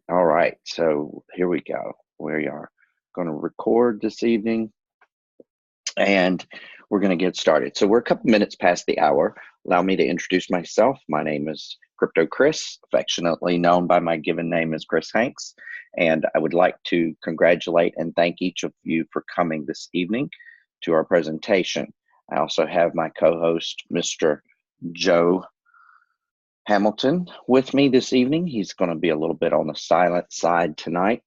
All right, so here we go. We are going to record this evening and we're going to get started. So we're a couple minutes past the hour. Allow me to introduce myself. My name is Crypto Kris, affectionately known by my given name as Chris Hanks. And I would like to congratulate and thank each of you for coming this evening to our presentation. I also have my co-host, Mr. Joe Hamilton, with me this evening. He's going to be a little bit on the silent side tonight.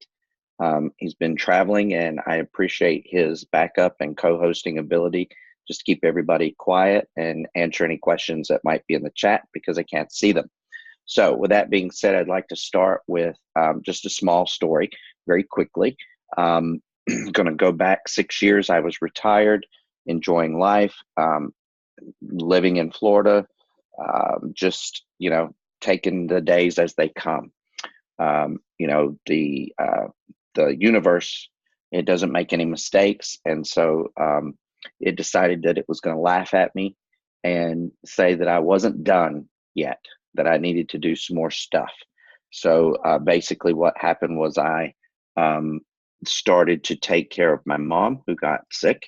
He's been traveling, and I appreciate his backup and co-hosting ability just to keep everybody quiet and answer any questions that might be in the chat because I can't see them. So with that being said, I'd like to start with just a small story very quickly. Going to go back 6 years. I was retired, enjoying life, living in Florida, just, taking the days as they come. The universe, it doesn't make any mistakes. And so it decided that it was going to laugh at me and say that I wasn't done yet, that I needed to do some more stuff. So basically what happened was I started to take care of my mom who got sick.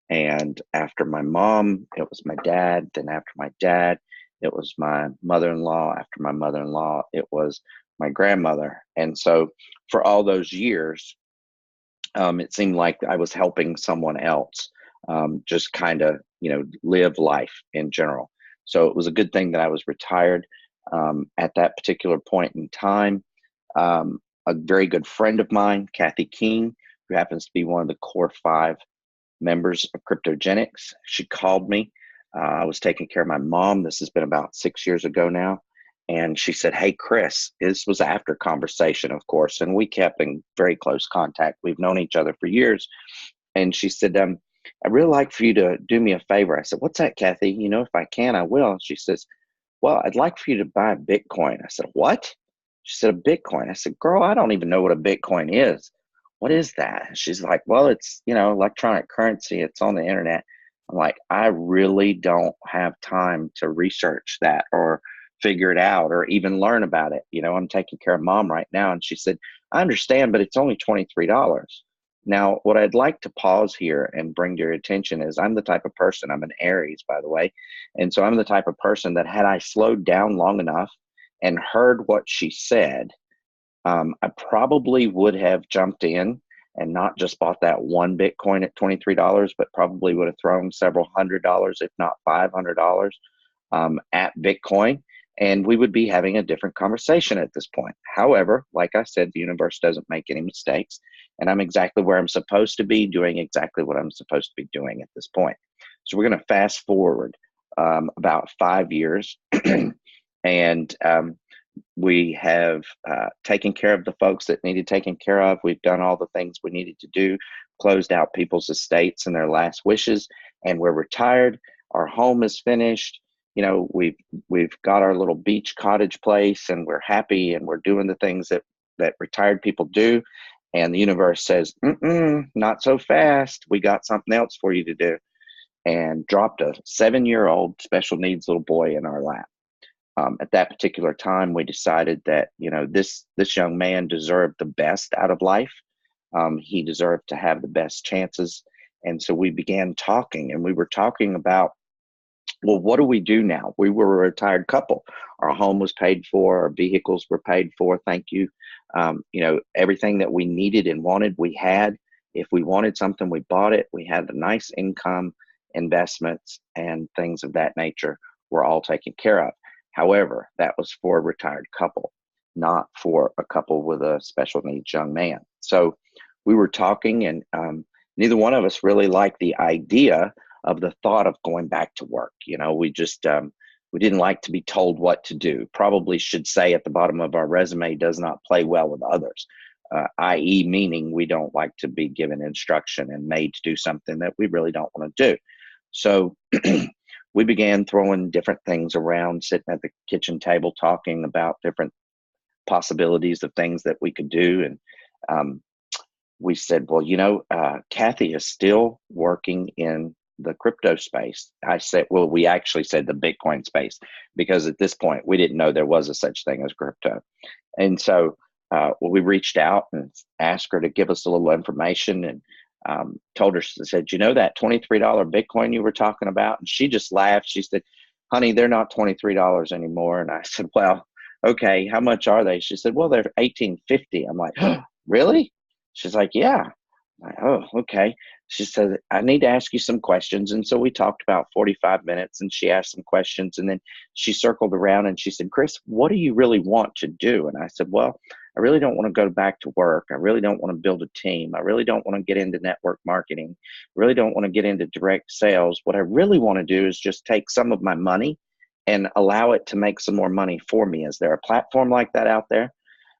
And after my mom, it was my dad. Then after my dad, it was my mother-in-law. After my mother-in-law, it was my grandmother. And so for all those years, it seemed like I was helping someone else just kind of, live life in general. So it was a good thing that I was retired at that particular point in time. A very good friend of mine, Kathy King, who happens to be one of the core 5 members of KryptoGeneX, she called me. I was taking care of my mom. This has been about 6 years ago now. And she said, "Hey, Kris," this was after conversation, of course, and we kept in very close contact. We've known each other for years. And she said, "I'd really like for you to do me a favor." I said, "What's that, Kathy? If I can, I will." And she says, "Well, I'd like for you to buy a Bitcoin." I said, "What?" She said, "A Bitcoin." I said, "Girl, I don't even know what a Bitcoin is. What is that?" And she's like, "Well, it's, electronic currency. It's on the internet." I'm like, "I really don't have time to research that or figure it out or even learn about it. I'm taking care of mom right now." And she said, "I understand, but it's only $23. Now, what I'd like to pause here and bring to your attention is I'm the type of person, I'm an Aries, by the way. And so I'm the type of person that had I slowed down long enough and heard what she said, I probably would have jumped in and not just bought that one Bitcoin at $23, but probably would have thrown several $100s, if not $500, at Bitcoin. And we would be having a different conversation at this point. However, like I said, the universe doesn't make any mistakes. And I'm exactly where I'm supposed to be, doing exactly what I'm supposed to be doing at this point. So we're going to fast forward about 5 years. And we have taken care of the folks that needed taken care of. We've done all the things we needed to do, closed out people's estates and their last wishes, and we're retired. Our home is finished. We've got our little beach cottage place, and we're happy, and we're doing the things that retired people do. And the universe says, "Not so fast. We got something else for you to do," and dropped a 7-year-old special needs little boy in our lap. At that particular time, we decided that this young man deserved the best out of life. He deserved to have the best chances, and so we began talking, and we were talking about, well, what do we do now? We were a retired couple. Our home was paid for. Our vehicles were paid for. Thank you. Everything that we needed and wanted, we had. If we wanted something, we bought it. We had a nice income, investments, and things of that nature were all taken care of. However, that was for a retired couple, not for a couple with a special needs young man. So we were talking, and neither one of us really liked the idea of the thought of going back to work. We just we didn't like to be told what to do. Probably should say at the bottom of our resume, does not play well with others, i.e. meaning we don't like to be given instruction and made to do something that we really don't want to do. So we began throwing different things around, sitting at the kitchen table, talking about different possibilities of things that we could do. And we said, well, Kathy is still working in the crypto space. I said, well, we actually said the Bitcoin space, because at this point we didn't know there was a such thing as crypto. And so we reached out and asked her to give us a little information, and told her, said, you know, that $23 Bitcoin you were talking about? And she just laughed. She said, honey, they're not $23 anymore. And I said, well, okay, how much are they? She said, well, they're $18.50. I'm like, oh, really? She's like, yeah. I'm like, oh, okay. She said, I need to ask you some questions. And so we talked about 45 minutes, and she asked some questions, and then she circled around and she said, Kris, what do you really want to do? And I said, well, I really don't want to go back to work. I really don't want to build a team. I really don't want to get into network marketing. I really don't want to get into direct sales. What I really want to do is just take some of my money and allow it to make some more money for me. Is there a platform like that out there?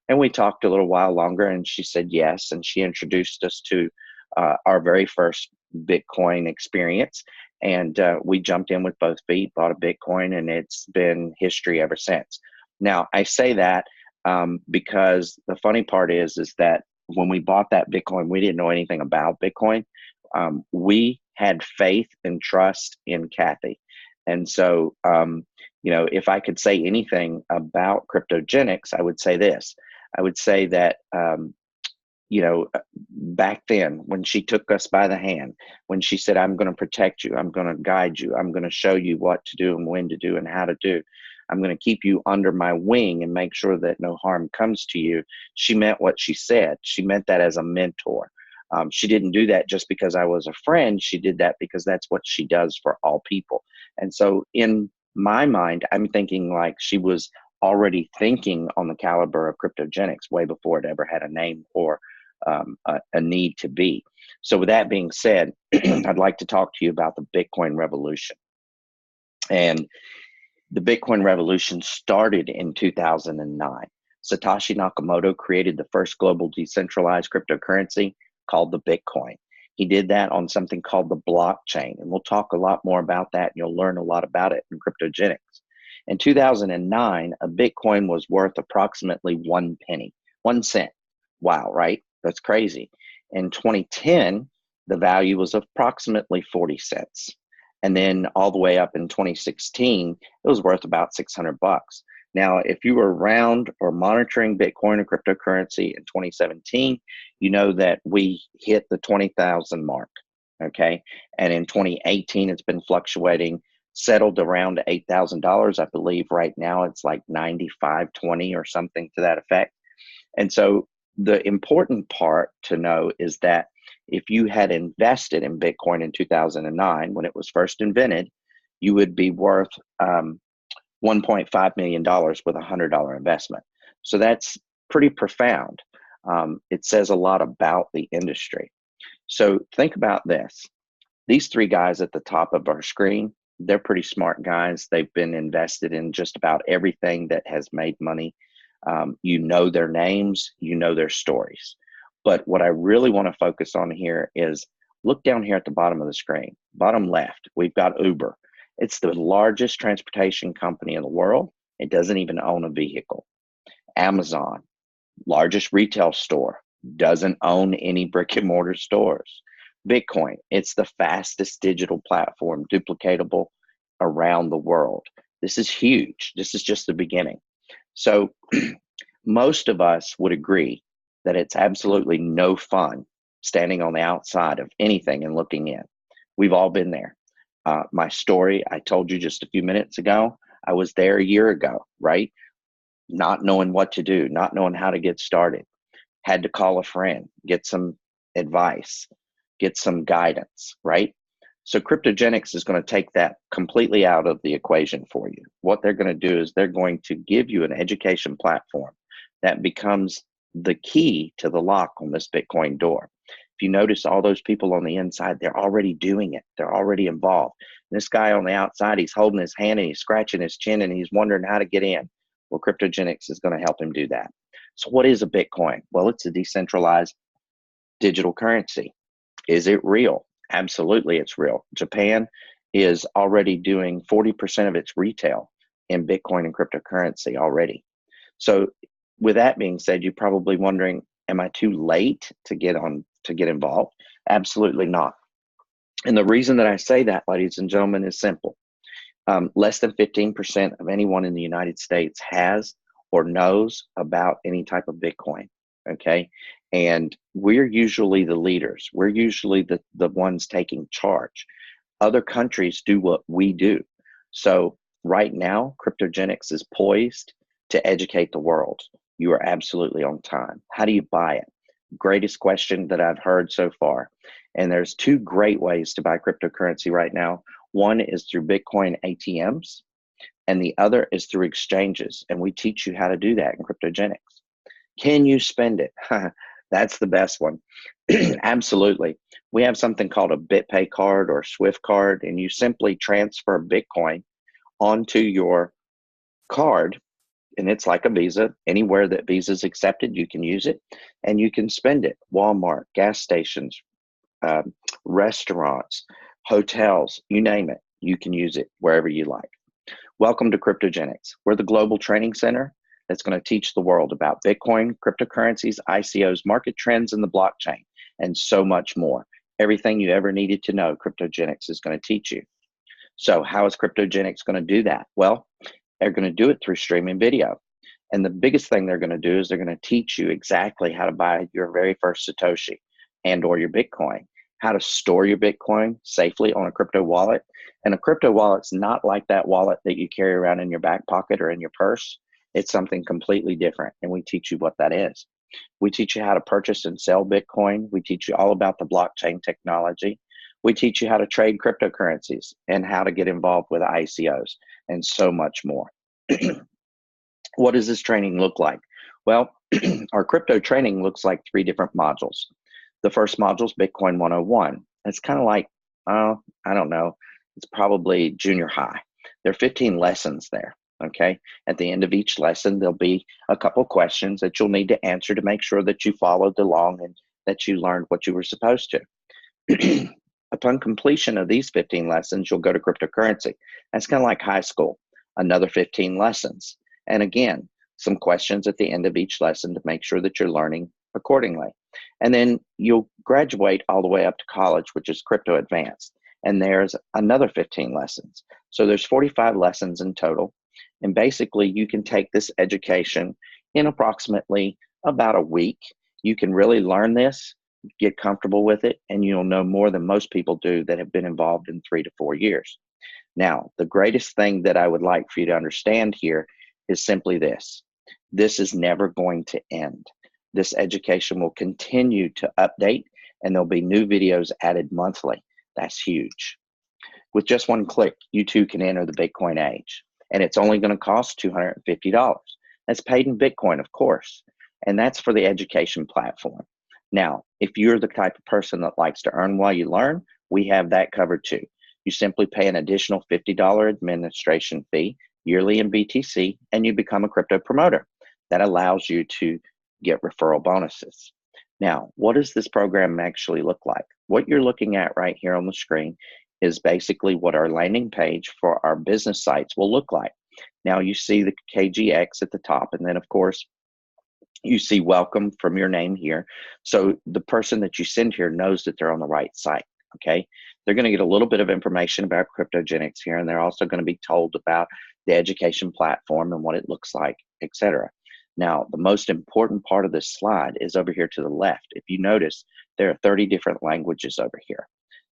And we talked a little while longer, and she said yes. And she introduced us to our very first Bitcoin experience. And we jumped in with both feet, bought a Bitcoin, and it's been history ever since. Now, I say that because the funny part is that when we bought that Bitcoin, we didn't know anything about Bitcoin. We had faith and trust in Kathy. And so, you know, if I could say anything about KryptoGeneX, I would say this. I would say that, you know, back then when she took us by the hand, when she said, I'm going to protect you, I'm going to guide you, I'm going to show you what to do and when to do and how to do, I'm going to keep you under my wing and make sure that no harm comes to you. She meant what she said. She meant that as a mentor. She didn't do that just because I was a friend. She did that because that's what she does for all people. And so in my mind, I'm thinking like she was already thinking on the caliber of KryptoGeneX way before it ever had a name or a need to be. So with that being said, I'd like to talk to you about the Bitcoin revolution. And the Bitcoin revolution started in 2009. Satoshi Nakamoto created the first global decentralized cryptocurrency called the Bitcoin. He did that on something called the blockchain. And we'll talk a lot more about that, and you'll learn a lot about it in KryptoGeneX. In 2009, a Bitcoin was worth approximately 1 penny, 1 cent. Wow, right? That's crazy. In 2010, the value was approximately 40 cents. And then all the way up in 2016, it was worth about 600 bucks. Now, if you were around or monitoring Bitcoin or cryptocurrency in 2017, you know that we hit the 20,000 mark, okay? And in 2018, it's been fluctuating, settled around $8,000. I believe right now it's like 95.20 or something to that effect. And so the important part to know is that if you had invested in Bitcoin in 2009, when it was first invented, you would be worth $1.5 million with a $100 investment. So that's pretty profound. It says a lot about the industry. So think about this. These three guys at the top of our screen, they're pretty smart guys. They've been invested in just about everything that has made money. You know their names, you know their stories. But what I really want to focus on here is look down here at the bottom of the screen, bottom left, we've got Uber. It's the largest transportation company in the world. It doesn't even own a vehicle. Amazon, largest retail store, doesn't own any brick and mortar stores. Bitcoin, it's the fastest digital platform, duplicatable around the world. This is huge. This is just the beginning. So most of us would agree that it's absolutely no fun standing on the outside of anything and looking in. We've all been there. My story, I told you just a few minutes ago, I was there a year ago, right? Not knowing what to do, not knowing how to get started. Had to call a friend, get some advice, get some guidance, right? So KryptoGeneX is going to take that completely out of the equation for you. What they're going to do is they're going to give you an education platform that becomes the key to the lock on this Bitcoin door. If you notice all those people on the inside, they're already doing it. They're already involved. And this guy on the outside, he's holding his hand and he's scratching his chin and he's wondering how to get in. Well, KryptoGeneX is going to help him do that. So what is a Bitcoin? Well, it's a decentralized digital currency. Is it real? Absolutely, it's real. Japan is already doing 40% of its retail in Bitcoin and cryptocurrency already. So with that being said, you're probably wondering, am I too late to get involved? Absolutely not. And the reason that I say that, ladies and gentlemen, is simple. Less than 15% of anyone in the United States has or knows about any type of Bitcoin. Okay. And we're usually the leaders. We're usually the ones taking charge. Other countries do what we do. So right now, KryptoGeneX is poised to educate the world. You are absolutely on time. How do you buy it? Greatest question that I've heard so far. And there's two great ways to buy cryptocurrency right now. One is through Bitcoin ATMs, and the other is through exchanges. And we teach you how to do that in KryptoGeneX. Can you spend it? That's the best one. Absolutely. We have something called a BitPay card or Swift card, and you simply transfer Bitcoin onto your card, and it's like a Visa. Anywhere that Visa is accepted, you can use it, and you can spend it. Walmart, gas stations, restaurants, hotels, you name it. You can use it wherever you like. Welcome to KryptoGeneX. We're the global training center that's going to teach the world about Bitcoin, cryptocurrencies, ICOs, market trends, and the blockchain, and so much more. Everything you ever needed to know, KryptoGeneX is going to teach you. So how is KryptoGeneX going to do that? Well, they're going to do it through streaming video. And the biggest thing they're going to do is they're going to teach you exactly how to buy your very first Satoshi and or your Bitcoin, how to store your Bitcoin safely on a crypto wallet. And a crypto wallet's not like that wallet that you carry around in your back pocket or in your purse. It's something completely different, and we teach you what that is. We teach you how to purchase and sell Bitcoin. We teach you all about the blockchain technology. We teach you how to trade cryptocurrencies and how to get involved with ICOs and so much more. What does this training look like? Well, our crypto training looks like 3 different modules. The first module is Bitcoin 101. It's kind of like, I don't know, it's probably junior high. There are 15 lessons there, okay? At the end of each lesson, there'll be a couple questions that you'll need to answer to make sure that you followed along and that you learned what you were supposed to. Upon completion of these 15 lessons, you'll go to cryptocurrency. That's kind of like high school, another 15 lessons. And again, some questions at the end of each lesson to make sure that you're learning accordingly. And then you'll graduate all the way up to college, which is Crypto Advanced. And there's another 15 lessons. So there's 45 lessons in total. And basically, you can take this education in approximately about a week. You can really learn this, get comfortable with it, and you'll know more than most people do that have been involved in 3 to 4 years. Now, the greatest thing that I would like for you to understand here is simply this. This is never going to end. This education will continue to update, and there'll be new videos added monthly. That's huge. With just one click, you too can enter the Bitcoin age, and it's only going to cost $250. That's paid in Bitcoin, of course, and that's for the education platform. Now, if you're the type of person that likes to earn while you learn, we have that covered too. You simply pay an additional $50 administration fee yearly in BTC, and you become a crypto promoter. That allows you to get referral bonuses. Now, what does this program actually look like? What you're looking at right here on the screen is basically what our landing page for our business sites will look like. Now, you see the KGX at the top, and then, of course, you see welcome from your name here. So the person that you send here knows that they're on the right site, okay? They're going to get a little bit of information about KryptoGeneX here, and they're also going to be told about the education platform and what it looks like, etc. Now, the most important part of this slide is over here to the left. If you notice, there are 30 different languages over here.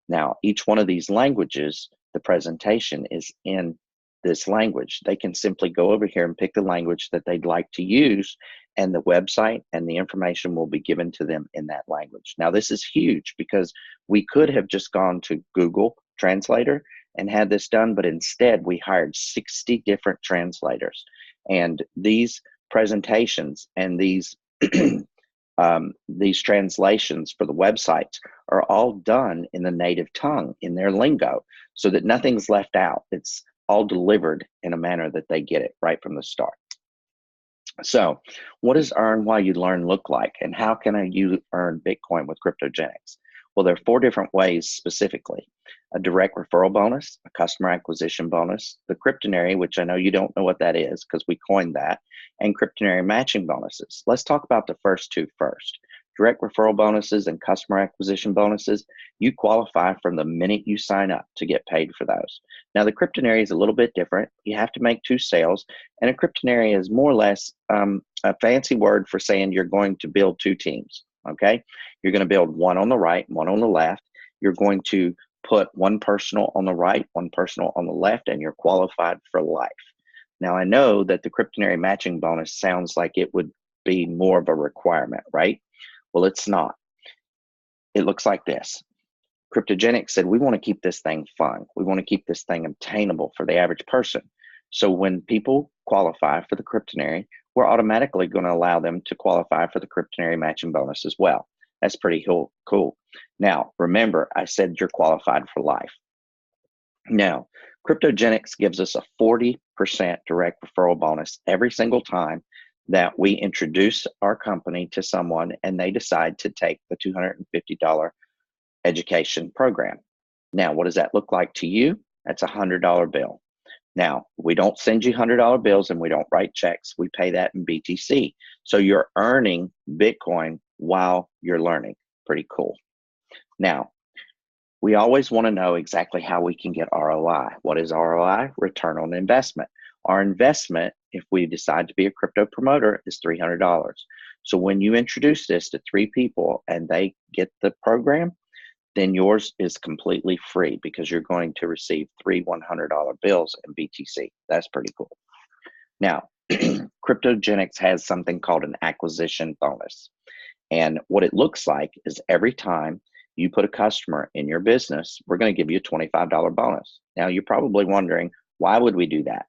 Now, each one of these languages, the presentation is in this language. They can simply go over here and pick the language that they'd like to use, and the website and the information will be given to them in that language. Now, this is huge because we could have just gone to Google Translator and had this done, but instead we hired 60 different translators. And these presentations and these translations for the websites are all done in the native tongue, in their lingo, so that nothing's left out. It's all delivered in a manner that they get it right from the start. So what does earn while you learn look like, and how can you earn Bitcoin with KryptoGeneX? Well, there are 4 different ways specifically: a direct referral bonus, a customer acquisition bonus, the Kryptonary, which I know you don't know what that is because we coined that, and Kryptonary matching bonuses. Let's talk about the first 2 first. Direct referral bonuses and customer acquisition bonuses, you qualify from the minute you sign up to get paid for those. Now, the Kryptonary is a little bit different. You have to make 2 sales, and a Kryptonary is more or less a fancy word for saying you're going to build 2 teams, okay? You're going to build one on the right, one on the left. You're going to put one personal on the right, one personal on the left, and you're qualified for life. Now, I know that the Kryptonary matching bonus sounds like it would be more of a requirement, right? Well, it's not. It looks like this. KryptoGeneX said, we want to keep this thing fun. We want to keep this thing obtainable for the average person. So when people qualify for the Kryptonary, we're automatically going to allow them to qualify for the Kryptonary matching bonus as well. That's pretty cool. Now, remember, I said you're qualified for life. Now, KryptoGeneX gives us a 40% direct referral bonus every single time that we introduce our company to someone and they decide to take the $250 education program. Now, what does that look like to you? That's a $100 bill. Now, we don't send you $100 bills and we don't write checks. We pay that in BTC. So you're earning Bitcoin while you're learning. Pretty cool. Now, we always want to know exactly how we can get ROI. What is ROI? Return on investment. Our investment, if we decide to be a crypto promoter, is $300. So when you introduce this to 3 people and they get the program, then yours is completely free because you're going to receive 3 $100 bills in BTC. That's pretty cool. Now, KryptoGeneX has something called an acquisition bonus. And what it looks like is every time you put a customer in your business, we're going to give you a $25 bonus. Now, you're probably wondering, why would we do that?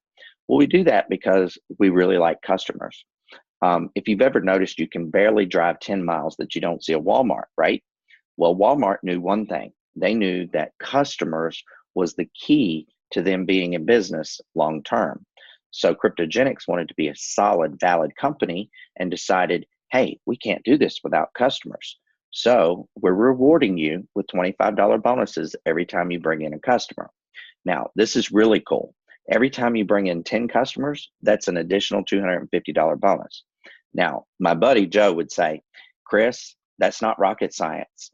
Well, we do that because we really like customers. If you've ever noticed, you can barely drive 10 miles that you don't see a Walmart, right? Well, Walmart knew one thing. They knew that customers was the key to them being in business long term. So KryptoGeneX wanted to be a solid, valid company and decided, hey, we can't do this without customers. So we're rewarding you with $25 bonuses every time you bring in a customer. Now, this is really cool. Every time you bring in 10 customers, that's an additional $250 bonus. Now, my buddy Joe would say, Kris, that's not rocket science.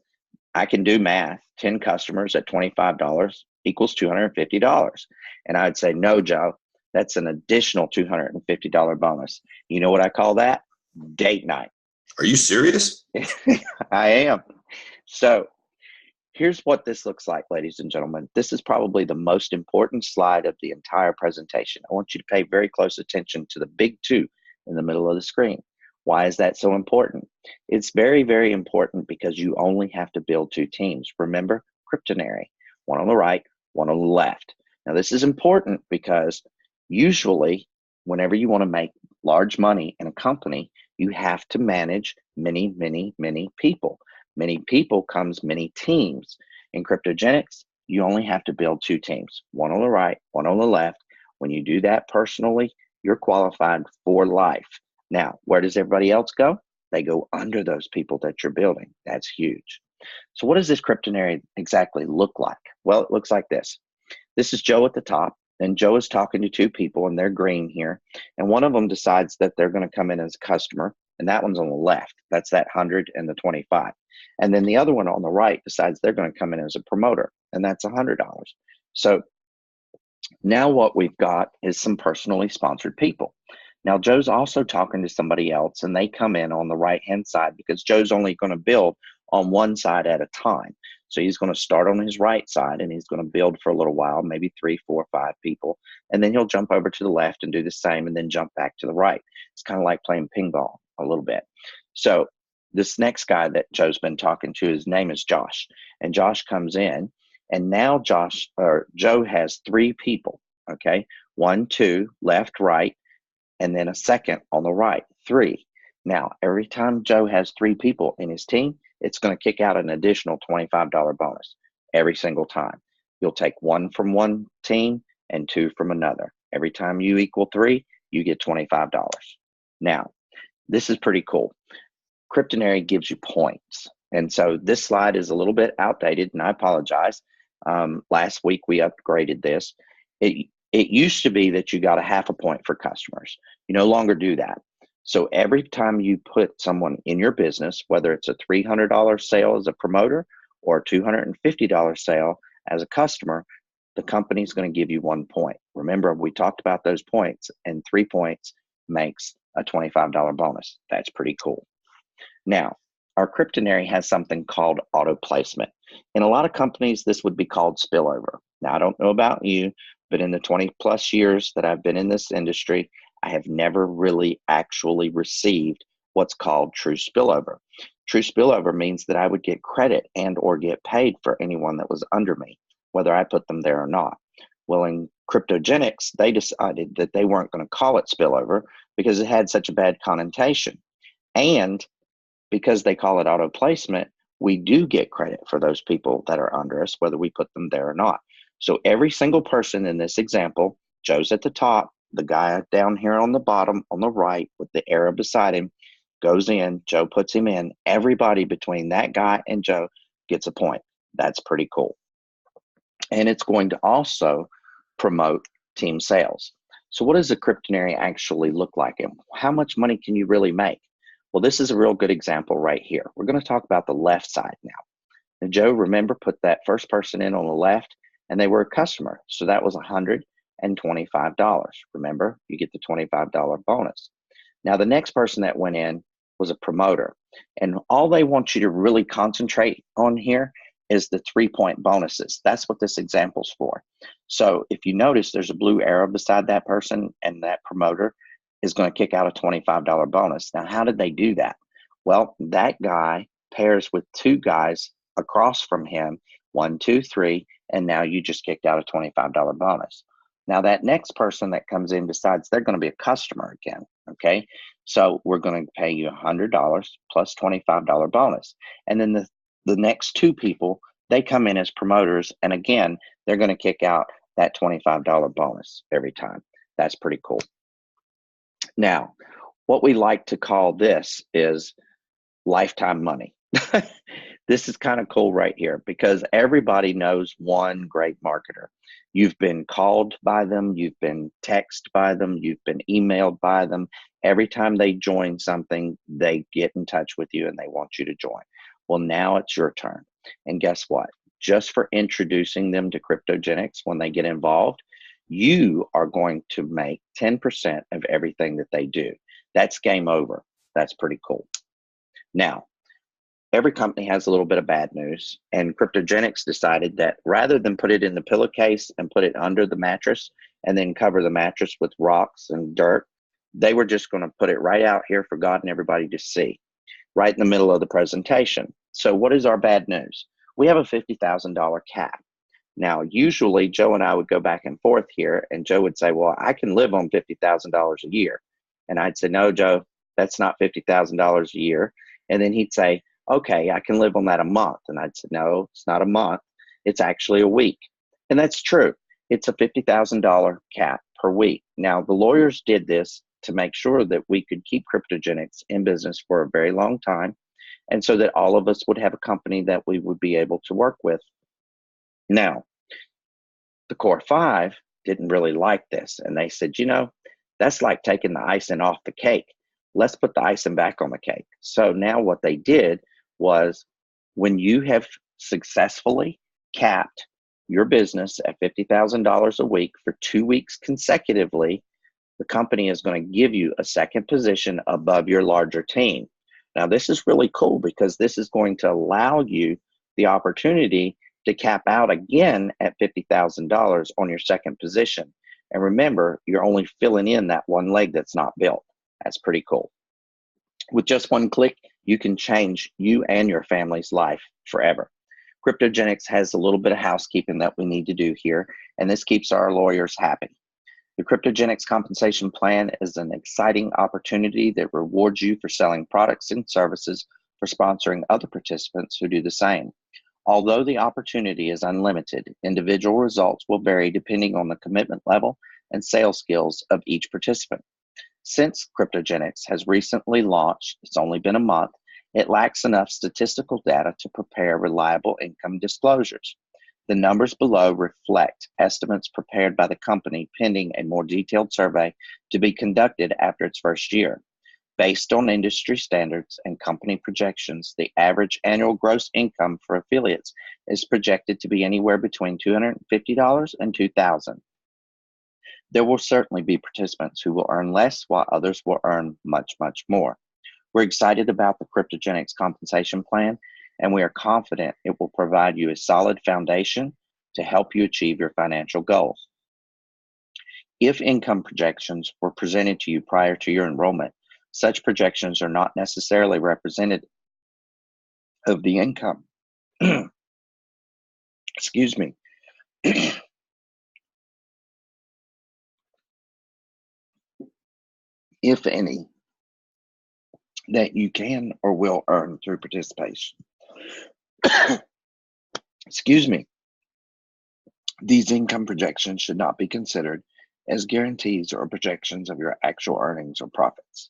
I can do math. 10 customers at $25 equals $250. And I'd say, no, Joe, that's an additional $250 bonus. You know what I call that? Date night. Are you serious? I am. So here's what this looks like, ladies and gentlemen. This is probably the most important slide of the entire presentation. I want you to pay very close attention to the big 2 in the middle of the screen. Why is that so important? It's very, very important because you only have to build 2 teams. Remember, Kryptonary, one on the right, one on the left. Now, this is important because usually whenever you want to make large money in a company, you have to manage many, many, many people. Many people comes many teams. In KryptoGeneX, you only have to build 2 teams, one on the right, one on the left. When you do that personally, you're qualified for life. Now, where does everybody else go? They go under those people that you're building. That's huge. So what does this Kryptonary exactly look like? Well, it looks like this. This is Joe at the top, and Joe is talking to 2 people, and they're green here. And one of them decides that they're going to come in as a customer, and that one's on the left. That's that 100 and the 25. And then the other one on the right decides they're going to come in as a promoter, and that's $100. So now what we've got is some personally sponsored people. Now, Joe's also talking to somebody else, and they come in on the right-hand side because Joe's only going to build on one side at a time. So he's going to start on his right side, and he's going to build for a little while, maybe 3, 4, 5 people. And then he'll jump over to the left and do the same, and then jump back to the right. It's kind of like playing ping pong a little bit. So this next guy that Joe's been talking to, his name is Josh. And Josh comes in, and now Joe has 3 people, okay? 1, 2, left, right, and then a second on the right, 3. Now, every time Joe has 3 people in his team, it's going to kick out an additional $25 bonus every single time. You'll take 1 from one team and 2 from another. Every time you equal 3, you get $25. Now, this is pretty cool. Kryptonary gives you points. And so this slide is a little bit outdated, and I apologize. Last week we upgraded this. It used to be that you got a half a point for customers. You no longer do that. So every time you put someone in your business, whether it's a $300 sale as a promoter or a $250 sale as a customer, the company's going to give you 1 point. Remember, we talked about those points, and 3 points makes a $25 bonus. That's pretty cool. Now, our Kryptonary has something called auto placement. In a lot of companies, this would be called spillover. Now, I don't know about you, but in the 20 plus years that I've been in this industry, I have never really actually received what's called true spillover. True spillover means that I would get credit and or get paid for anyone that was under me, whether I put them there or not. Well, in KryptoGeneX, they decided that they weren't going to call it spillover because it had such a bad connotation. And because they call it auto placement, we do get credit for those people that are under us, whether we put them there or not. So every single person in this example, Joe's at the top, the guy down here on the bottom on the right with the arrow beside him goes in, Joe puts him in. Everybody between that guy and Joe gets a point. That's pretty cool. And it's going to also promote team sales. So what does a Kryptonary actually look like, and how much money can you really make? Well, this is a real good example right here. We're going to talk about the left side now. And Joe, remember, put that first person in on the left, and they were a customer. So that was $125. Remember, you get the $25 bonus. Now, the next person that went in was a promoter. And all they want you to really concentrate on here is the 3-point bonuses. That's what this example's for. So if you notice, there's a blue arrow beside that person, and that promoter is going to kick out a $25 bonus. Now, how did they do that? Well, that guy pairs with 2 guys across from him, 1, 2, 3, and now you just kicked out a $25 bonus. Now, that next person that comes in decides they're going to be a customer again, okay? So we're going to pay you $100 plus $25 bonus. And then the next 2 people, they come in as promoters, and again, they're going to kick out that $25 bonus every time. That's pretty cool. Now, what we like to call this is lifetime money. This is kind of cool right here because everybody knows one great marketer. You've been called by them, you've been texted by them, you've been emailed by them. Every time they join something, they get in touch with you and they want you to join. Well, now it's your turn. And guess what? Just for introducing them to KryptoGeneX when they get involved, you are going to make 10% of everything that they do. That's game over. That's pretty cool. Now, every company has a little bit of bad news, and KryptoGeneX decided that rather than put it in the pillowcase and put it under the mattress and then cover the mattress with rocks and dirt, they were just going to put it right out here for God and everybody to see, right in the middle of the presentation. So what is our bad news? We have a $50,000 cap. Now, usually Joe and I would go back and forth here, and Joe would say, well, I can live on $50,000 a year. And I'd say, no, Joe, that's not $50,000 a year. And then he'd say, okay, I can live on that a month. And I'd say, no, it's not a month. It's actually a week. And that's true. It's a $50,000 cap per week. Now, the lawyers did this to make sure that we could keep KryptoGeneX in business for a very long time, and so that all of us would have a company that we would be able to work with. Now, the Core 5 didn't really like this, and they said, you know, that's like taking the icing off the cake. Let's put the icing back on the cake. So now what they did was, when you have successfully capped your business at $50,000 a week for 2 weeks consecutively, the company is going to give you a second position above your larger team. Now, this is really cool because this is going to allow you the opportunity to cap out again at $50,000 on your second position. And remember, you're only filling in that one leg that's not built. That's pretty cool. With just one click, you can change you and your family's life forever. KryptoGeneX has a little bit of housekeeping that we need to do here, and this keeps our lawyers happy. The KryptoGeneX compensation plan is an exciting opportunity that rewards you for selling products and services for sponsoring other participants who do the same. Although the opportunity is unlimited, individual results will vary depending on the commitment level and sales skills of each participant. Since KryptoGeneX has recently launched, it's only been a month, it lacks enough statistical data to prepare reliable income disclosures. The numbers below reflect estimates prepared by the company pending a more detailed survey to be conducted after its first year. Based on industry standards and company projections, the average annual gross income for affiliates is projected to be anywhere between $250 and $2,000. There will certainly be participants who will earn less while others will earn much, much more. We're excited about the KryptoGeneX compensation plan, and we are confident it will provide you a solid foundation to help you achieve your financial goals. If income projections were presented to you prior to your enrollment, such projections are not necessarily representative of the income. Excuse me. If any, that you can or will earn through participation. Excuse me. These income projections should not be considered as guarantees or projections of your actual earnings or profits.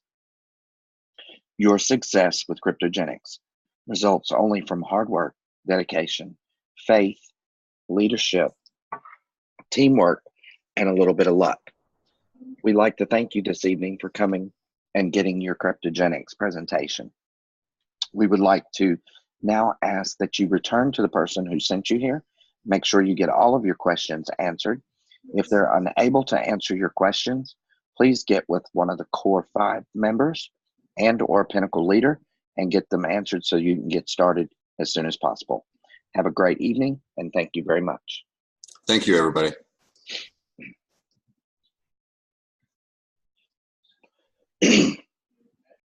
Your success with KryptoGeneX results only from hard work, dedication, faith, leadership, teamwork, and a little bit of luck. We'd like to thank you this evening for coming and getting your KryptoGeneX presentation. We would like to now ask that you return to the person who sent you here. Make sure you get all of your questions answered. If they're unable to answer your questions, please get with one of the core 5 members and or Pinnacle leader and get them answered so you can get started as soon as possible. Have a great evening, and thank you very much. Thank you, everybody.